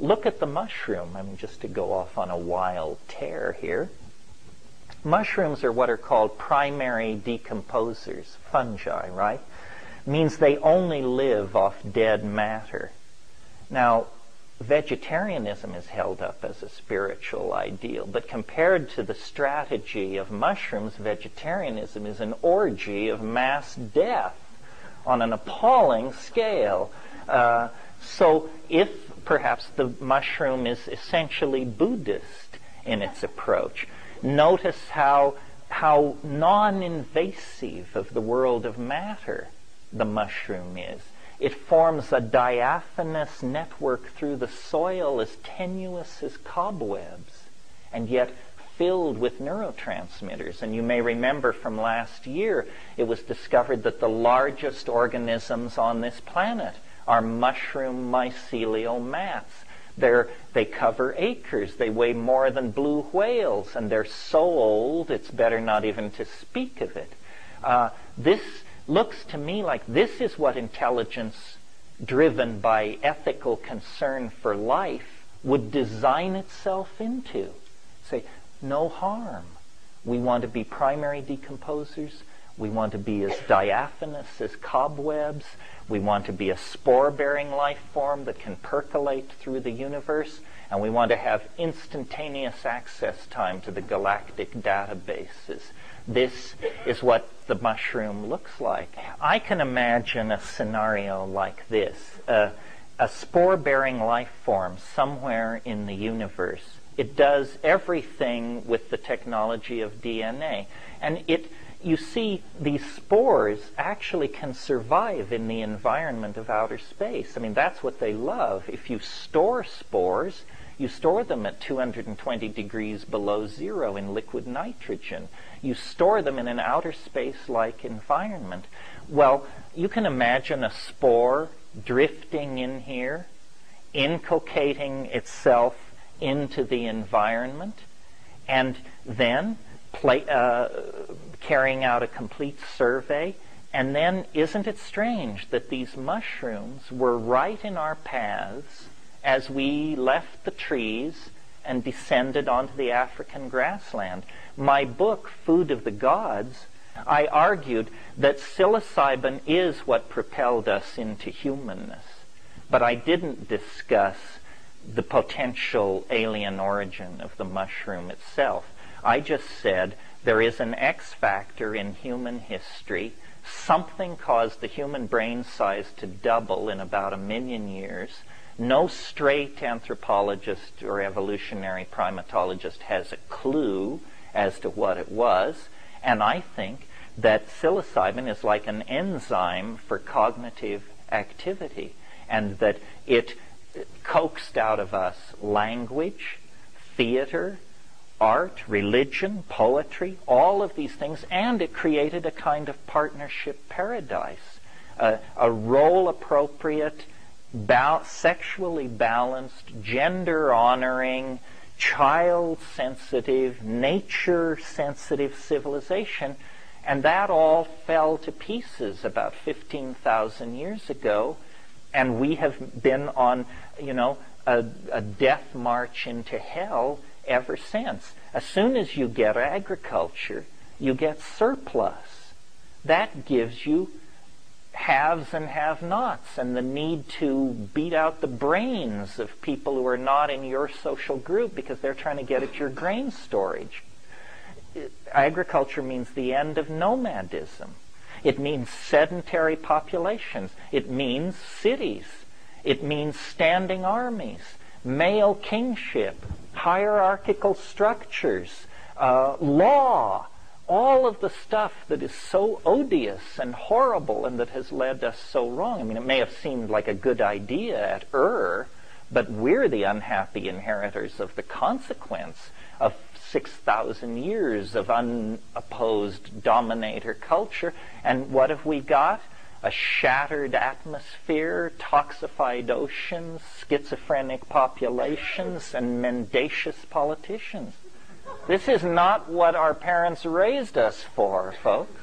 look at the mushroom. I mean, just to go off on a wild tear here. Mushrooms are what are called primary decomposers, fungi, right? Means they only live off dead matter. Now, vegetarianism is held up as a spiritual ideal, but compared to the strategy of mushrooms, vegetarianism is an orgy of mass death on an appalling scale. So if perhaps the mushroom is essentially Buddhist in its approach, notice how non-invasive of the world of matter the mushroom is. It forms a diaphanous network through the soil as tenuous as cobwebs, and yet filled with neurotransmitters. And you may remember from last year, it was discovered that the largest organisms on this planet are mushroom mycelial mats. They cover acres. They weigh more than blue whales, and they're so old it's better not even to speak of it. This looks to me like this is what intelligence driven by ethical concern for life would design itself into. Say, no harm. We want to be primary decomposers. We want to be as diaphanous as cobwebs. We want to be a spore-bearing life form that can percolate through the universe. And we want to have instantaneous access time to the galactic databases. This is what the mushroom looks like. I can imagine a scenario like this. A spore-bearing life form somewhere in the universe. It does everything with the technology of DNA. And you see, these spores actually can survive in the environment of outer space. I mean, that's what they love. If you store spores, you store them at 220 degrees below zero in liquid nitrogen. You store them in an outer space-like environment. Well, you can imagine a spore drifting in here, inculcating itself into the environment, and then carrying out a complete survey. And then, isn't it strange that these mushrooms were right in our paths as we left the trees and descended onto the African grassland? My book, Food of the Gods, I argued that psilocybin is what propelled us into humanness. But I didn't discuss the potential alien origin of the mushroom itself. I just said there is an X factor in human history. Something caused the human brain size to double in about 1 million years. No straight anthropologist or evolutionary primatologist has a clue as to what it was. And I think that psilocybin is like an enzyme for cognitive activity, and that it coaxed out of us language, theater, art, religion, poetry, all of these things, and it created a kind of partnership paradise, a role-appropriate, sexually balanced, gender-honoring, child-sensitive, nature-sensitive civilization. And that all fell to pieces about 15,000 years ago, and we have been on, a death march into hell ever since. As soon as you get agriculture, you get surplus. That gives you haves and have-nots, and the need to beat out the brains of people who are not in your social group because they're trying to get at your grain storage. Agriculture means the end of nomadism. It means sedentary populations. It means cities. It means standing armies, male kingship, hierarchical structures, law, all of the stuff that is so odious and horrible and that has led us so wrong. I mean, it may have seemed like a good idea at but we're the unhappy inheritors of the consequence of 6,000 years of unopposed dominator culture. And what have we got? A shattered atmosphere, toxified oceans, schizophrenic populations, and mendacious politicians. This is not what our parents raised us for, folks.